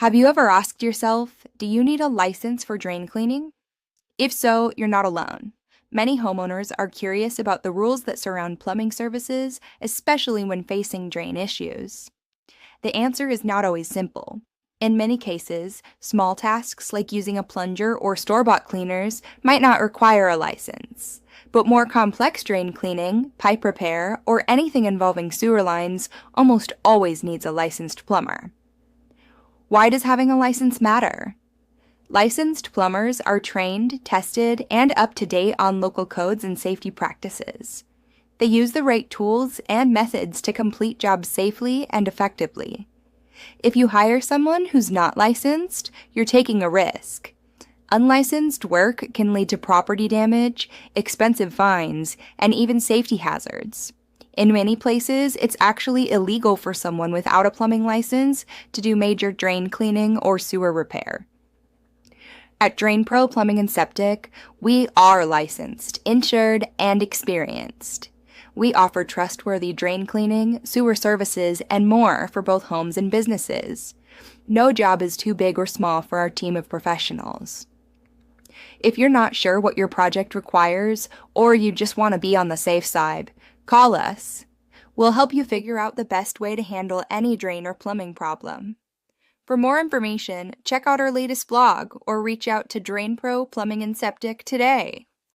Have you ever asked yourself, do you need a license for drain cleaning? If so, you're not alone. Many homeowners are curious about the rules that surround plumbing services, especially when facing drain issues. The answer is not always simple. In many cases, small tasks like using a plunger or store-bought cleaners might not require a license. But more complex drain cleaning, pipe repair, or anything involving sewer lines almost always needs a licensed plumber. Why does having a license matter? Licensed plumbers are trained, tested, and up to date on local codes and safety practices. They use the right tools and methods to complete jobs safely and effectively. If you hire someone who's not licensed, you're taking a risk. Unlicensed work can lead to property damage, expensive fines, and even safety hazards. In many places, it's actually illegal for someone without a plumbing license to do major drain cleaning or sewer repair. At DrainPro Plumbing and Septic, we are licensed, insured, and experienced. We offer trustworthy drain cleaning, sewer services, and more for both homes and businesses. No job is too big or small for our team of professionals. If you're not sure what your project requires, or you just want to be on the safe side, call us. We'll help you figure out the best way to handle any drain or plumbing problem. For more information, check out our latest blog or reach out to DrainPro Plumbing and Septic today.